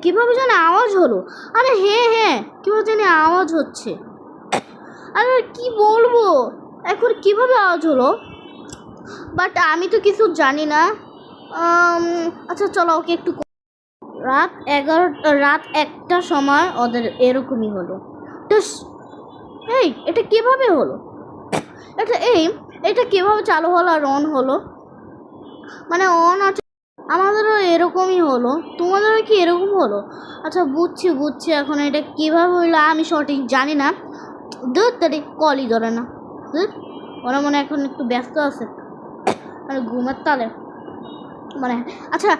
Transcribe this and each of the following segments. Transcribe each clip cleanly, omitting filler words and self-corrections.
কিভাবে জানি আওয়াজ হলো। আরে হ্যাঁ কিভাবে জানি আওয়াজ হচ্ছে। আরে কি বলবো, এখন কিভাবে আওয়াজ হলো, বাট আমি তো কিছু জানি না। আচ্ছা চলো ওকে একটু। রাত 1টার সময় ওদের এরকমই হলো। এটা কিভাবে হলো, এটা কিভাবে চালু হলো আর অন হলো, মানে অন আছে। আমাদেরও এরকমই হলো, তোমাদেরও কি এরকম হলো? আচ্ছা বুঝছি এখন এটা কিভাবে হইলো আমি সঠিক জানি না। তাদের কলই ধরে না। ওরা মনে এখন একটু ব্যস্ত আছে, মানে ঘুমের তালে মানে। আচ্ছা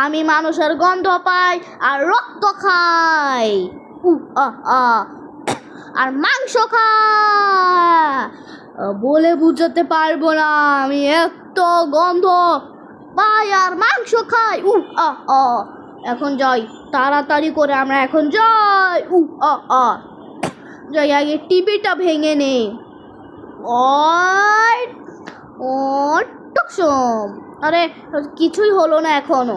আমি মানুষের গন্ধ পাই আর রক্ত খাই, আর মাংস খাই, বলে বুঝাতে পারবো না। আমি এত গন্ধ পাই আর মাংস খাই। এখন যাই, তাড়াতাড়ি করে আমরা এখন যাই। যাই, আগে টিভিটা ভেঙে নে। টকসম। আরে কিছুই হলো না এখনো।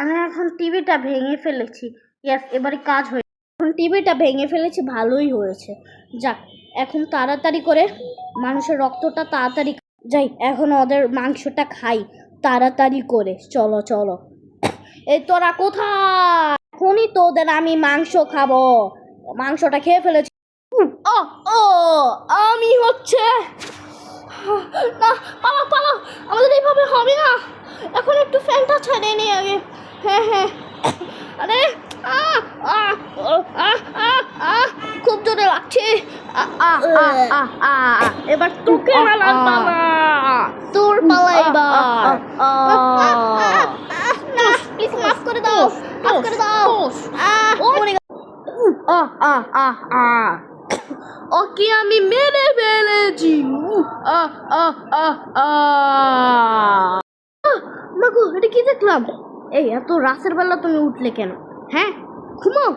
আমি এখন টিভিটা ভেঙে ফেলেছি। ইয়েস, এবারে কাজ হয়ে, এখন টিভিটা ভেঙে ফেলেছি, ভালোই হয়েছে। যাক, এখন তাড়াতাড়ি করে মানুষের রক্তটা তাড়াতাড়ি যাই, এখন ওদের মাংসটা খাই তাড়াতাড়ি করে। চলো এই তোরা কোথায়? এখনই তোদের আমি মাংস খাবো। মাংসটা খেয়ে ফেলেছি। আমি হচ্ছে না, পালাও, আমাদের এইভাবে হবে না। এখন একটু ফ্যানটা ছেড়ে নি আগে। হ্যাঁ আরে খুব জোরে লাগছে। এবার তোকে তোর পালা এবার। প্লিজ মাফ করে দাও। ওকে আমি মেরে ফেলেছি। মাগো, এটা কি দেখলাম? এত রাতের বেলা তুমি উঠলে কেন? হ্যাঁ, ঘুমাও।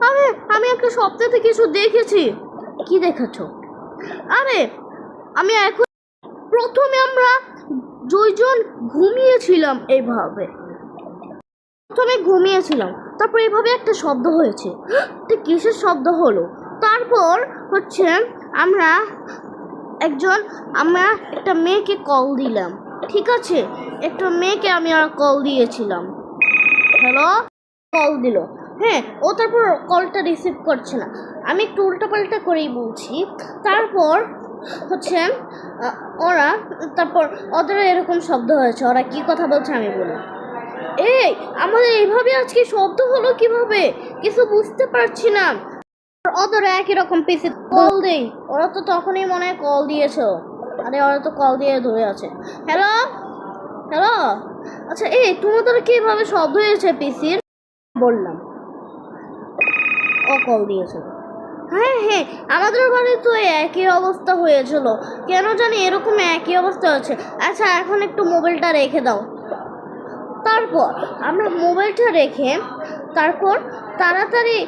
আরে আমি একটা সপ্তাহে কিছু দেখেছি। কি দেখেছ? আরে আমি এখন প্রথমে আমরা দুইজন ঘুমিয়েছিলাম, তারপর এইভাবে একটা শব্দ হয়েছে। তো কিসের শব্দ হলো? তারপর হচ্ছে আমরা একটা মেয়েকে কল দিলাম। ঠিক আছে, একটা মেয়েকে আমি কল দিয়েছিলাম। হ্যালো, কল দিল। হ্যাঁ, ও তারপর কলটা রিসিভ করছে না। আমি একটু উল্টাপাল্টা করেই বলছি। তারপর হচ্ছে তারপর ওদের এরকম শব্দ হয়েছে। ওরা কি কথা বলছে আমি বলি। আমাদের এইভাবে আজকে শব্দ হলো কিভাবে, কিছু বুঝতে পারছি না। ওদের একই রকম পিসি কল দেই, ওরা তো তখনই মনে হয় কল দিয়েছে। আরে ওরা তো কল দিয়ে ধরে আছে। হ্যালো, আচ্ছা তোমাদের কিভাবে শব্দ হয়েছে পিসির? বললাম ও কল দিয়েছে। হ্যাঁ, আমাদের বাড়ি তো একই অবস্থা হয়েছিল, কেন জানি এরকম একই অবস্থা হচ্ছে। আচ্ছা এখন একটু মোবাইলটা রেখে দাও। তারপর আমরা মোবাইলটা রেখে তারপর তাড়াতাড়ি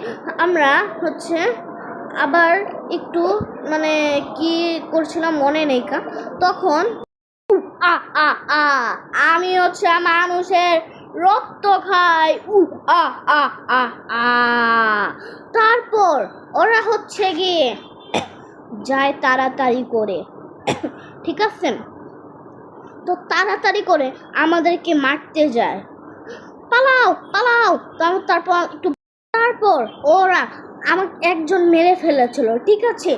আমরা হচ্ছে আবার একটু মানে কি করছিলাম মনে নেই কা। তখন আমি হচ্ছে মানুষের রক্ত খাই। তারপর ওরা হচ্ছে গিয়ে যায় তাড়াতাড়ি করে। ঠিক আছে, তো তাড়াতাড়ি করে আমাদেরকে মারতে যায়। পালাও। তারপর ওরা আমাকে একজন মেরে ফেলেছিল। ঠিক আছে,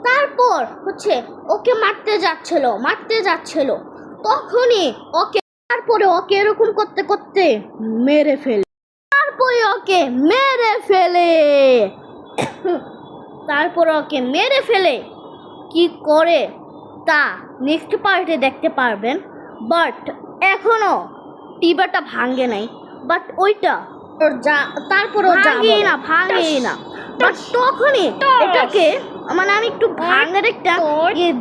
তারপর হচ্ছে ওকে মারতে যাচ্ছিল। তখনই ওকে এরকম করতে মেরে ফেলে। তারপরে ওকে মেরে ফেলে কি করে তা নেক্সট পার্টে দেখতে পারবেন। বাট এখনো টিবাটা ভাঙে নাই, বাট ওইটা তারপরে ভাঙে না। বাট তখনই এটাকে মানে আমি একটু ভাঙার একটা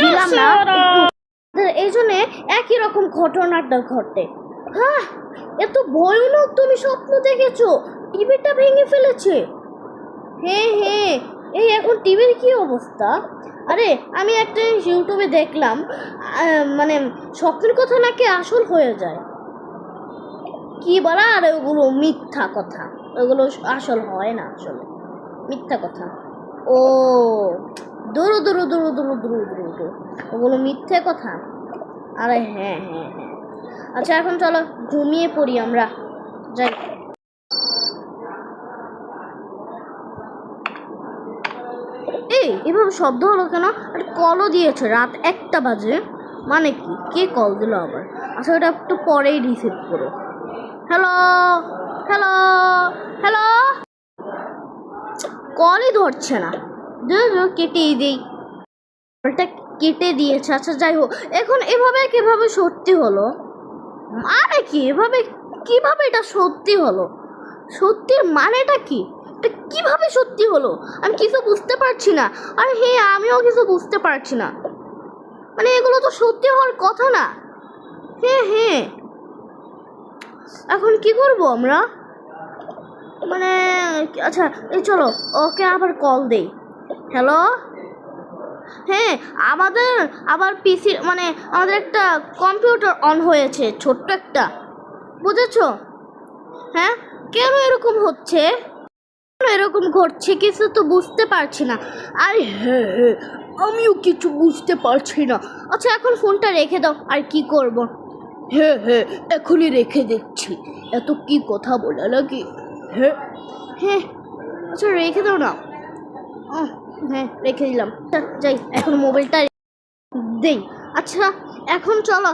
দিলাম না, এই জন্য একই রকম ঘটনাটা ঘটে। এত ভয়ানক তুমি স্বপ্ন দেখেছো, টিভিটা ভেঙে ফেলেছে। হ্যাঁ, এই এখন টিভির কি অবস্থা? আরে আমি একটা ইউটিউবে দেখলাম, মানে স্বপ্নের কথা নাকি আসল হয়ে যায়। কি বলা, আর ওগুলো মিথ্যা কথা, ওগুলো আসল হয় না, আসলে মিথ্যা কথা। ও দূরু দূরু দূরু দূরু দূরু দূরু দূরু, ওগুলো মিথ্যে কথা। আরে হ্যাঁ হ্যাঁ হ্যাঁ, আচ্ছা এখন চলো ঘুমিয়ে পড়ি আমরা, যাই। এই এভাবে শব্দ হলো কেন? আর কলও দিয়েছে রাত 1টা বাজে, মানে কি? কে কল দিল আবার? আচ্ছা ওটা একটু পরেই রিসিভ করো। হ্যালো হ্যালো হ্যালো, কলই ধরছে না, কেটেই দেই, কলটা কেটে দিয়েছে। আচ্ছা যাই হোক, এখন এভাবে কিভাবে সত্যি হলো? মানে কি এভাবে, কিভাবে এটা সত্যি হলো? সত্যির মানেটা কি? এটা কিভাবে সত্যি হলো? আমি কিছু বুঝতে পারছি না। আর হ্যাঁ, আমিও কিছু বুঝতে পারছি না, মানে এগুলো তো সত্যি হওয়ার কথা না। হ্যাঁ হ্যাঁ, এখন কি করব আমরা? মানে আচ্ছা এই চলো ওকে আবার কল দেই। হ্যালো, হ্যাঁ আমাদের আবার পিসি, মানে আমাদের একটা কম্পিউটার অন হয়েছে, ছোট্ট একটা, বুঝেছো? হ্যাঁ, কেন এরকম হচ্ছে, কেন এরকম ঘটছে, কিছু তো বুঝতে পারছি না। আরে হ্যাঁ হ্যাঁ, আমিও কিছু বুঝতে পারছি না। আচ্ছা এখন ফোনটা রেখে দাও, আর কি করব? হ্যাঁ হ্যাঁ, এখনই রেখে দিচ্ছি, এত কি কথা বলা লাগে। হ্যাঁ হ্যাঁ, আচ্ছা রেখে দাও না। হ্যাঁ রেখে দিলাম, যাই এখন মোবাইলটা দেই। আচ্ছা এখন চলো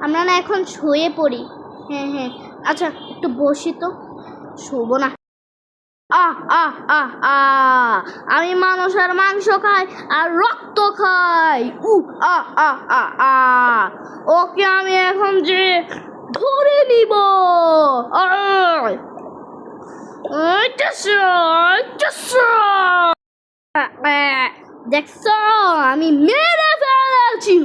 আমরা না এখন শুয়ে পড়ি। হ্যাঁ হ্যাঁ, আচ্ছা একটু বসি তো, শুবো না। আহ আহ আহ আহ, আমি মানুষের মাংস খাই আর রক্ত খাই। আহ আহ আহ আহ, ওকে আমি এখন যে ধরে নিব। দেখছো, আমি মেরে ফেলেছি।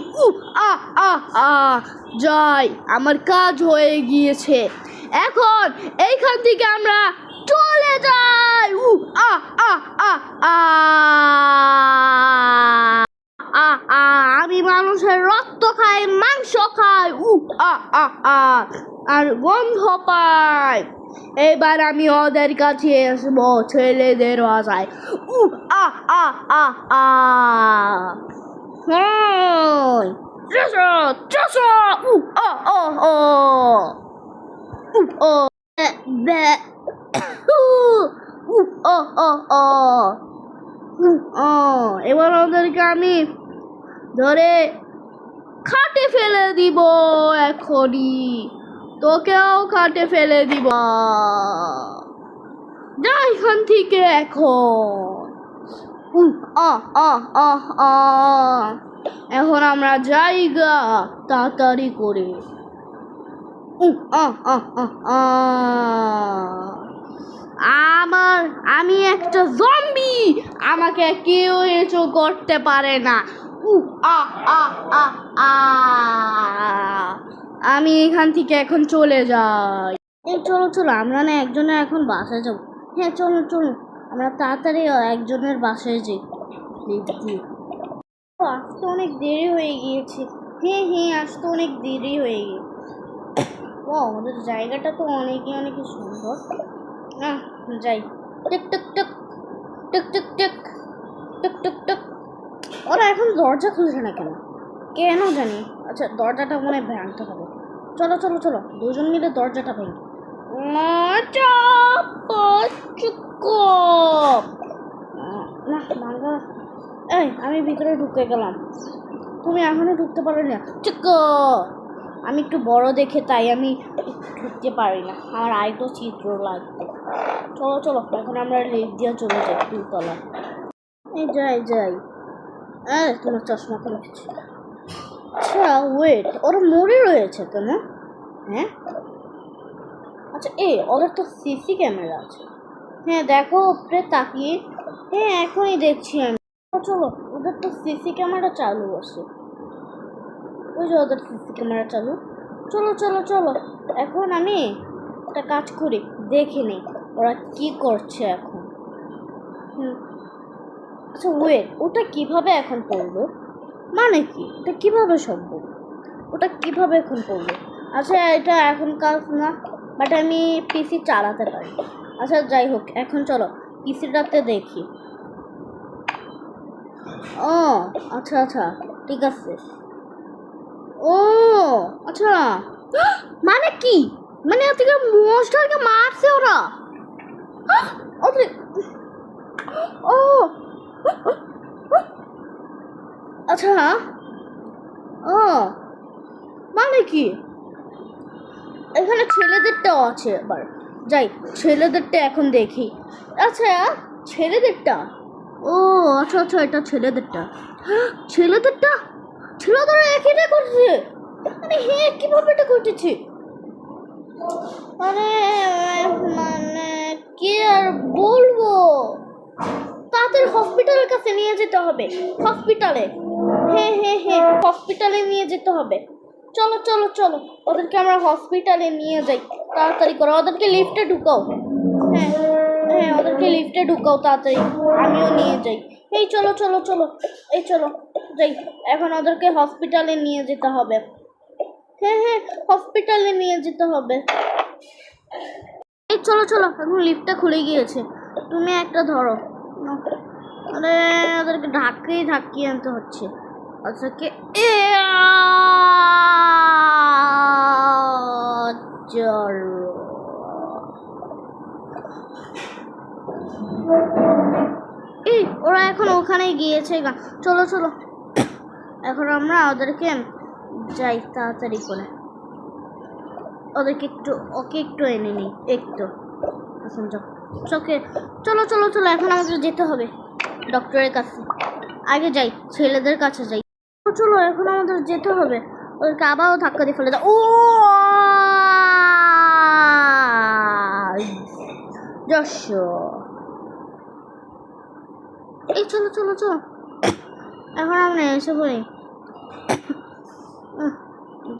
আহ আহ আহ, যাই, আমার কাজ হয়ে গিয়েছে। এখন এইখান থেকে আমরা চলে যাই। আহ আহ আহ আহ, আমি মানুষের রক্ত খাই, মাংস খাই, আর গন্ধ পাই। এবার আমি ওদের কাছে আসবো ছেলেদের ভাষায়। আহ আহ আহ আহ, চশো চশো, ও বে, ও ও ও ও, এবার ওদেরকে আমি ধরে খাটে ফেলে দিব এখনই, তোকেও খাটে ফেলে দিব। যা এখান থেকে এখন। এখন আমরা যাইগা তাড়াতাড়ি করে। আমি একটা জম্বি, আমাকে কেউ কিছু করতে পারে না। আমি এখান থেকে এখন চলে যাই। এই চলো চলো, আমরা না একজনের এখন বাসায় যাবো। হ্যাঁ চলো চলো, আমরা তাড়াতাড়ি একজনের বাসায় যাই। আসতে অনেক দেরি হয়ে গিয়েছে। হ্যাঁ হ্যাঁ, আসতে অনেক দেরি হয়ে গিয়েছে। ও আমাদের জায়গাটা তো অনেকই অনেকই সুন্দর। না যাই, tick tick tick tick tick tick tick tick tick. ওরা এখন দরজা খুলছে না কেন, কেন জানি। আচ্ছা দরজাটা মনে হয় ভাঙতে হবে। চলো চলো চলো, দুজন মিলে দরজাটা ভাঙি। না ভাঙা, এই আমি ভিতরে ঢুকে গেলাম, তুমি এখনো ঢুকতে পারো না। চুপ, আমি একটু বড় দেখে তাই আমি ঢুকতে পারি না, আমার আয় তো চিত্র লাগবে। চলো চলো, এখন আমরা লিফট দিয়ে চলে যাই 2 তলা। এই যাই যাই, তোমার চশমা কেন? আচ্ছা ওয়েট, ওরা মরে রয়েছে কেন? হ্যাঁ আচ্ছা, ওদের তো সিসি ক্যামেরা আছে। হ্যাঁ দেখো উপরে তাকিয়ে, হ্যাঁ এখনই দেখছি আমি। চলো, ওদের তো সিসি ক্যামেরা চালু আছে, ওই যে ওদের সিসি ক্যামেরা চালু। চলো চলো চলো, এখন আমি একটা কাজ করি, দেখে নিই ওরা কি করছে এখন। আচ্ছা ওয়েট, ওটা কিভাবে এখন পড়লো? মানে কি, এটা কিভাবে সম্ভব? ওটা কিভাবে এখন পড়লো? আচ্ছা এটা এখন কাজ না, বাট আমি পিসি চালাতে পারি। আচ্ছা যাই হোক, এখন চলো পিসিটাতে দেখি। ও আচ্ছা আচ্ছা, ঠিক আছে। ও আচ্ছা, মানে কি, মানে আজকে মনস্টারকে মারছে ওরা? ওদের ও আচ্ছা, ও মানে কি, এখানে ছেলেদেরটাও আছে। আবার যাই, ছেলেদেরটা এখন দেখি। আচ্ছা ছেলেদেরটা, ও আচ্ছা আচ্ছা, এটা ছেলেদেরটা। ছেলেদেরটা, ছেলেদের একইটা করছে। মানে হ্যাঁ, কিভাবে এটা করতেছে? মানে মানে কি আর বলবো, তাদের হসপিটালের কাছে নিয়ে যেতে হবে। হসপিটালে, হ্যাঁ হ্যাঁ হ্যাঁ, হসপিটালে নিয়ে যেতে হবে। চলো চলো চলো, ওদেরকে আমরা হসপিটালে নিয়ে যাই। তাড়াতাড়ি করো, ওদেরকে লিফটে ঢুকাও। হ্যাঁ হ্যাঁ, ওদেরকে লিফটে ঢুকাও তাড়াতাড়ি, আমিও নিয়ে যাই। এই চলো চলো চলো, এই চলো যাই। এখন ওদেরকে হসপিটালে নিয়ে যেতে হবে। হ্যাঁ হ্যাঁ, হসপিটালে নিয়ে যেতে হবে। এই চলো চলো, এখন লিফটটা খুলে গিয়েছে। তুমি একটা ধরো। আরে ওদেরকে ধাক্কিয়ে আনতে হচ্ছে। আচ্ছা কে চলো, এই ওরা এখন ওখানে গিয়েছে। চলো চলো, এখন আমরা ওদেরকে যাই তাড়াতাড়ি করে। ওদেরকে ওকে একটু এনে নিই একটু। এখন চোখে চলো চলো চলো, এখন আমাদের যেতে হবে ডক্টরের কাছে। আগে যাই, ছেলেদের কাছে যাই। চলো এখন আমাদের যেতে হবে। ওদেরকে আবারও ধাক্কা দিয়ে ফেলে দাও। ও এই চলো চলো চলো, এখন আমরা এসে পড়ি।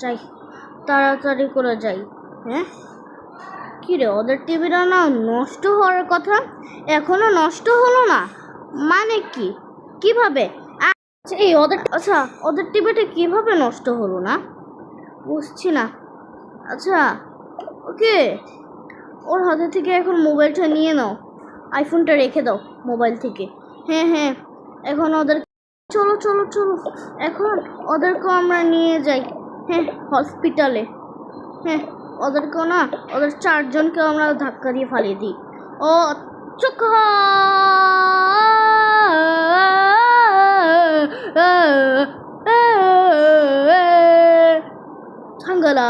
যাই, তাড়াতাড়ি করে যাই। হ্যাঁ কি রে, ওদের টিভিটা না নষ্ট হওয়ার কথা, এখনো নষ্ট হলো না? মানে কি, কিভাবে? আচ্ছা এই ওদের টিভিটা কিভাবে নষ্ট হলো না, বুঝছি না। আচ্ছা ওকে, ওর হাতে থেকে এখন মোবাইলটা নিয়ে নাও, আইফোনটা রেখে দাও মোবাইল থেকে। হ্যাঁ হ্যাঁ, এখন ওদের চলো চলো চলো, এখন ওদেরকেও আমরা নিয়ে যাই। হ্যাঁ হসপিটালে। হ্যাঁ ওদেরকেও না, ওদের চারজনকেও আমরা ধাক্কা দিয়ে ফালিয়ে দিই। ও চোখা ছাঙ্গালা।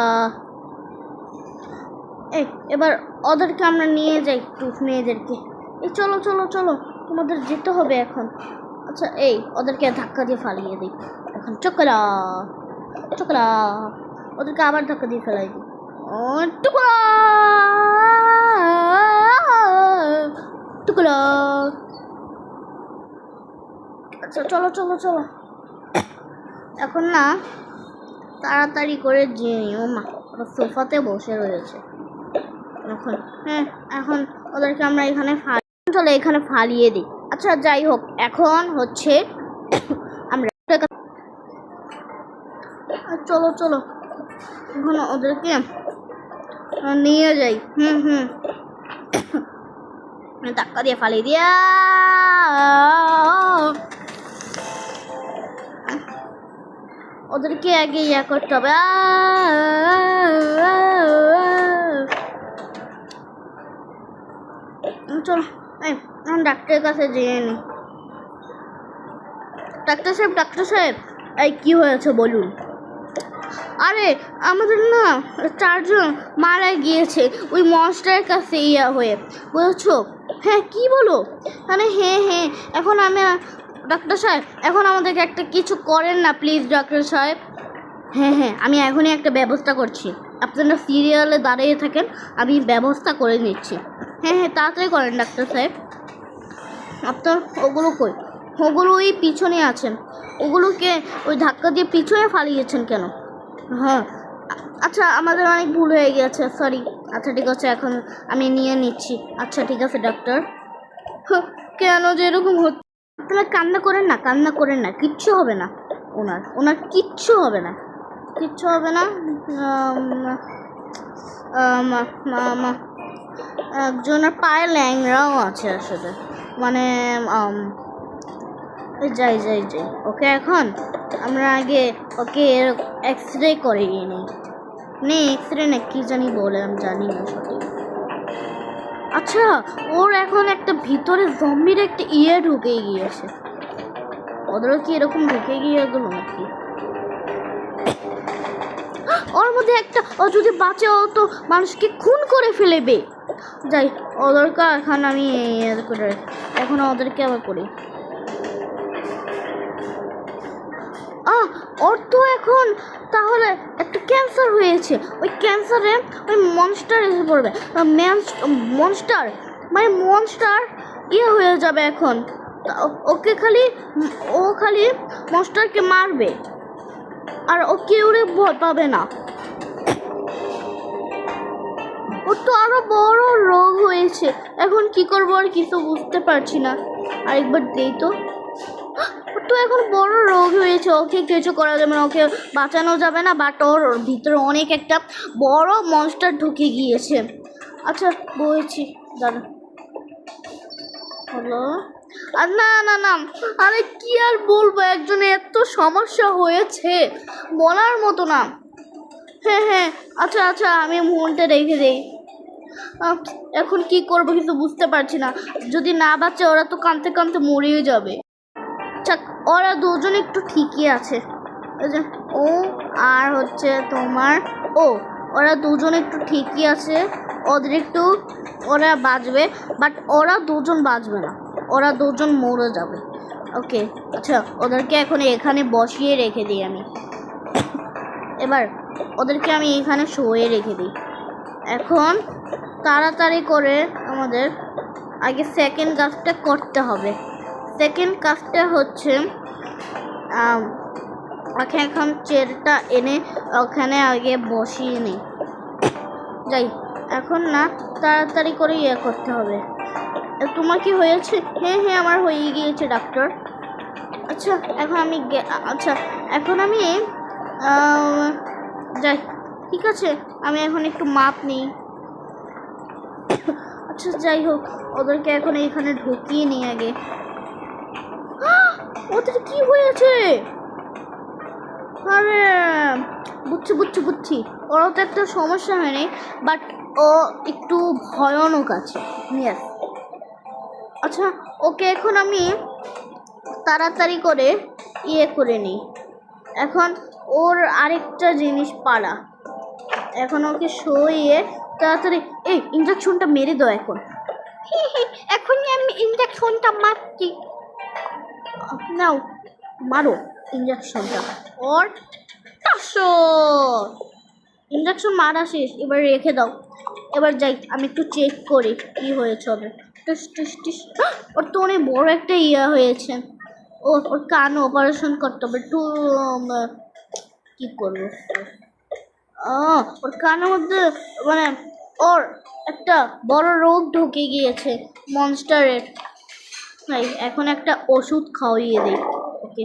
এই এবার ওদেরকে আমরা নিয়ে যাই, টুস মেয়েদেরকে। এই চলো চলো চলো, তোমাদের যেতে হবে এখন। আচ্ছা এই ওদেরকে ধাক্কা দিয়ে ফালিয়ে দিই এখন। চোখলা চোখলা, ওদেরকে আবার ধাক্কা দিয়ে ফেলাই দিই। টুকরা টুকরা। আচ্ছা চলো চলো চলো, এখন না তাড়াতাড়ি করে যেয়ে নিও। মা ওরা সোফাতে বসে রয়েছে এখন। হ্যাঁ এখন ওদেরকে আমরা এখানে চলো এখানে ফালিয়ে দিই। আচ্ছা যাই হোক, এখন হচ্ছে আমরা চলো চলো, এখন ওদেরকে নিয়ে যাই। ধাক্কা দিয়ে ফালিয়ে দিয়া ওদেরকে আগে ইয়া করতে হবে। চলো এখন ডাক্তারের কাছে যেয়ে নি। ডাক্তার সাহেব, এই কি হয়েছে বলুন? আরে আমাদের না চারজন মারা গিয়েছে ওই মনস্টারের কাছে ইয়া হয়ে, বুঝেছো? হ্যাঁ কি বলো? মানে হ্যাঁ হ্যাঁ, এখন আমি ডাক্তার সাহেব, এখন আমাদেরকে একটা কিছু করেন না প্লিজ ডাক্তার সাহেব। হ্যাঁ হ্যাঁ, আমি এখনই একটা ব্যবস্থা করছি। আপনারা সিরিয়ালে দাঁড়িয়ে থাকেন, আমি ব্যবস্থা করে নিচ্ছি। হ্যাঁ হ্যাঁ, তাড়াতাড়ি করেন ডাক্তার সাহেব। আপনার ওগুলো কই? ওগুলো ওই পিছনে আছেন। ওগুলোকে ওই ধাক্কা দিয়ে পিছনে ফালিয়েছেন কেন? হ্যাঁ আচ্ছা, আমাদের অনেক ভুল হয়ে গেছে, সরি। আচ্ছা ঠিক আছে, এখন আমি নিয়ে নিচ্ছি। আচ্ছা ঠিক আছে ডাক্তার। কেন যে এরকম হচ্ছে? আপনারা কান্না করেন না, কিচ্ছু হবে না। ওনার কিচ্ছু হবে না, কিচ্ছু হবে না। একজনের পায়ে ল্যাংড়াও আছে আসলে, মানে যাই ওকে এখন আমরা আগে ওকে এক্স রে করিয়ে নিই। এক্স রে না কি জানি বলে, আমি জানি না সঠিক। আচ্ছা, ওর এখন একটা ভিতরে জম্বির একটা ঢুকে গিয়েছে। ওদেরও কি এরকম ঢুকে গিয়ে গেল নাকি? ওর মধ্যে একটা, ও যদি বাঁচে ও তো মানুষকে খুন করে ফেলেবে। যাই, ওদেরকে এখন আমি করে এখন ওদেরকে আবার করি। ওর তো এখন তাহলে একটা ক্যান্সার হয়েছে। ওই ক্যান্সারে ওই মনস্টার এসে পড়বে। মনস্টার হয়ে যাবে এখন। ওকে ও খালি মনস্টারকে মারবে, আর ও কেউ ভয় পাবে না। ওর তো আরো বড় রোগ হয়েছে, এখন কি করবো আর কিছু বুঝতে পারছি না। আরেকবার দেই তো। ওর তো এখন বড় রোগ হয়েছে, ওকে কিছু করা যাবে না, ওকে বাঁচানো যাবে না। বাট ওর ভিতরে অনেক একটা বড় মনস্টার ঢুকে গিয়েছে। আচ্ছা বলছি, দাঁড়া। হ্যালো? আর না, আরে কি আর বলবো, একজনের এত সমস্যা হয়েছে বলার মতো না। হ্যাঁ, আচ্ছা আমি ফোনটা রেখে দেই। এখন কি করবো কিছু বুঝতে পারছি না। যদি না বাঁচে ওরা তো কাঁদতে মরেই যাবে। ওরা দুজন একটু ঠিকই আছে। ও আর হচ্ছে তোমার ওরা দুজন একটু ঠিকই আছে। ওরা বাঁচবে, বাট ওরা দুজন বাঁচবে না, ওরা দুজন মরে যাবে। ওকে, আচ্ছা ওদেরকে এখন এখানে বসিয়ে রেখে দিই আমি। এবার ওদেরকে আমি এখানে শুয়ে রেখে দিই। এখন তাড়াতাড়ি করে আমাদের আগে সেকেন্ড কাজটা করতে হবে। সেকেন্ড কাজটা হচ্ছে এখন চেয়ারটা এনে ওখানে আগে বসিয়ে নিই। যাই, এখন না তাড়াতাড়ি করে করতে হবে। তোমার কি হয়েছে? হ্যাঁ আমার হয়ে গিয়েছে ডাক্তার। আচ্ছা এখন আমি যাই, ঠিক আছে আমি এখন একটু মাপ নিই। আচ্ছা যাই হোক, ওদেরকে এখন এখানে ঢুকিয়ে নিই আগে। ওদের কি হয়েছে? আরে বুঝছি ওরা তো একটা সমস্যা হয়নি, বাট ও একটু ভয়ানক আছে। ইয়েস। আচ্ছা ওকে এখন আমি তাড়াতাড়ি করে করে নিই। এখন ওর আরেকটা জিনিস পালা, এখন ওকে শুইয়ে তাড়াতাড়ি এই ইঞ্জেকশনটা মেরে দাও এখন। এখনই আমি ইঞ্জেকশনটা মারছি। নাও মারো ইঞ্জেকশনটা। ওর ইঞ্জেকশন মারা শেষ, এবার রেখে দাও। এবার যাই আমি একটু চেক করি কি হয়েছে ওদের। ওর তো অনেক বড় একটা হয়েছে। ওর কান অপারেশন করতে হবে একটু। কি করবো, ওর কানের মধ্যে মানে ওর একটা বড় রোগ ঢুকে গিয়েছে মনস্টারের। এখন একটা ওষুধ খাওয়িয়ে দিই ওকে।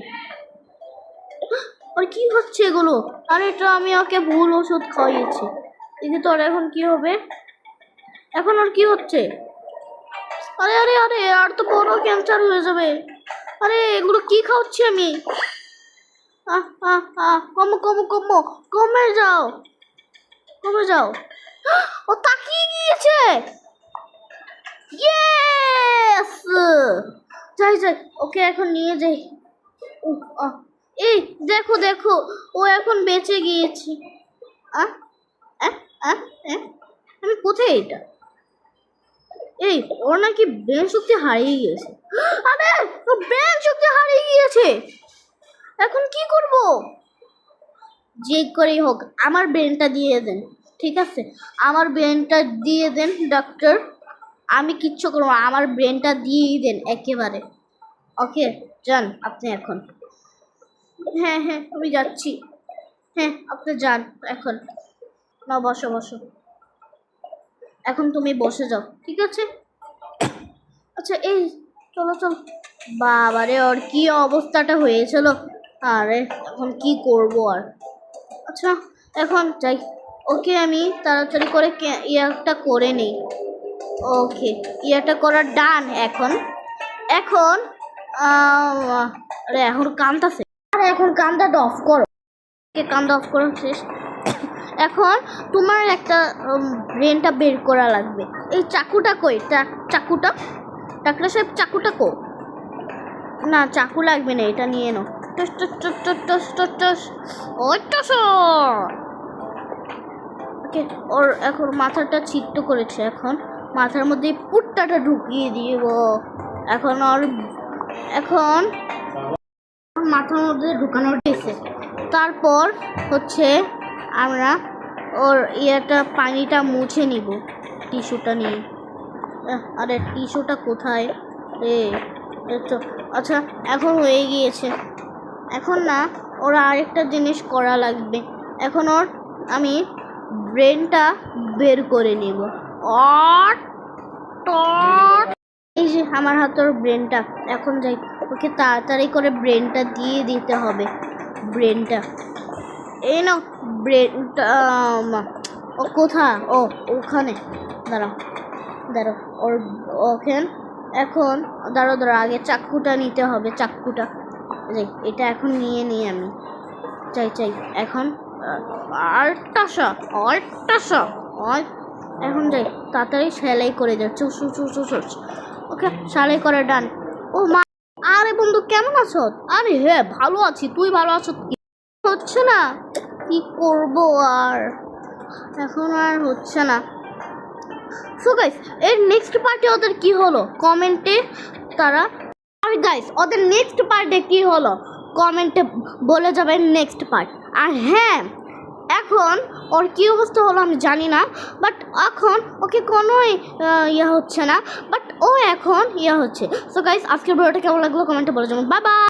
আর কি হচ্ছে এগুলো? আরে এটা আমি ওকে ভুল ওষুধ খাওয়িয়েছি। দেখি তো ওর এখন কি হবে। এখন ওর কি হচ্ছে? আরে আর তো বড় ক্যান্সার হয়ে যাবে। আরে এগুলো কি খাওয়াচ্ছি আমি? কমে যাও। ও তাকিয়ে গিয়েছে। ইয়েস! যাই ওকে এখন নিয়ে যাই। এই দেখো ও এখন বেঁচে গিয়েছে। আমি কোথায় এটা? এই ওর নাকি ব্রেন শক্তি হারিয়ে গিয়েছে। আরে ও ব্রেন শক্তি হারিয়ে গিয়েছে, এখন কি করব? যে করেই হোক আমার ব্রেনটা দিয়ে দেন। ঠিক আছে আমার ব্রেনটা দিয়ে দেন ডাক্তার, আমি কিচ্ছু করবো, আমার ব্রেনটা দিয়েই দেন একেবারে। ওকে যান আপনি এখন। হ্যাঁ আমি যাচ্ছি। হ্যাঁ আপনি যান এখন। না বসো এখন তুমি বসে যাও, ঠিক আছে? আচ্ছা এই চলো বাবারে ওর কি অবস্থাটা হয়েছিল। আরে এখন কি করব আর। আচ্ছা এখন যাই, ওকে আমি তাড়াতাড়ি করে ইয়াটা করে নিই। ওকে, ইয়াটা করা ডান। এখন এখন আরে এখন কান্দাছে। আরে এখন কান্দাটা অফ করো। কান্দা অফ করা শেষ। এখন তোমার একটা ব্রেনটা বের করা লাগবে। এই চাকুটা কই? চাকুটা, ডাক্তার সাহেব চাকুটা কো? না চাকু লাগবে না, এটা নিয়ে নাও। Toss toss toss toss toss toss toss. ওই টস। ওকে, ওর এখন মাথাটা ছিট্ট করেছে। এখন মাথার মধ্যে পুট্টাটা ঢুকিয়ে দিব। এখন মাথার মধ্যে ঢুকানোর দিয়েছে। তারপর হচ্ছে আমরা ওর পানিটা মুছে নিব টিস্যুটা নিয়ে। আরে টিস্যুটা কোথায় রে? আচ্ছা এখন হয়ে গিয়েছে। এখন না ওরা আরেকটা জিনিস করা লাগবে। এখন আমি ব্রেনটা বের করে নিব। এই যে আমার হাতের ব্রেনটা। এখন যাই, ওকে তাড়াতাড়ি করে ব্রেনটা দিয়ে দিতে হবে। ব্রেনটা এই নাও। ব্রেনটা ও কোথায়? ও ওখানে। দাঁড়াও এখন দাঁড়াও আগে চাকুটা নিতে হবে। চাকুটা যাই, এটা এখন নিয়ে নিই আমি। চাই এখন এখন যাই, তাড়াতাড়ি সেলাই করে যাচ্ছে। ওকে, সেলাই করে ডান। ও মা, আরে বন্ধু কেমন আছো? আরে হ্যাঁ ভালো আছি, তুই ভালো আছো? হচ্ছে না, কি করব আর, এখন আর হচ্ছে না। সো গাইস, এর নেক্সট পার্টে ওদের কি হলো কমেন্টে তারা, আর গাইস ওদের নেক্সট পার্টে কি হলো কমেন্টে বলে যাবেন নেক্সট পার্ট। আর হ্যাঁ, এখন ওর কি অবস্থা হলো আমি জানি না, বাট এখন ওকে কোনো ইয়ে হচ্ছে না, বাট ও এখন ইয়ে হচ্ছে। সো গাইস, আজকের ভিডিওটা কেমন লাগলো কমেন্টে বলে যাবেন। Bye bye.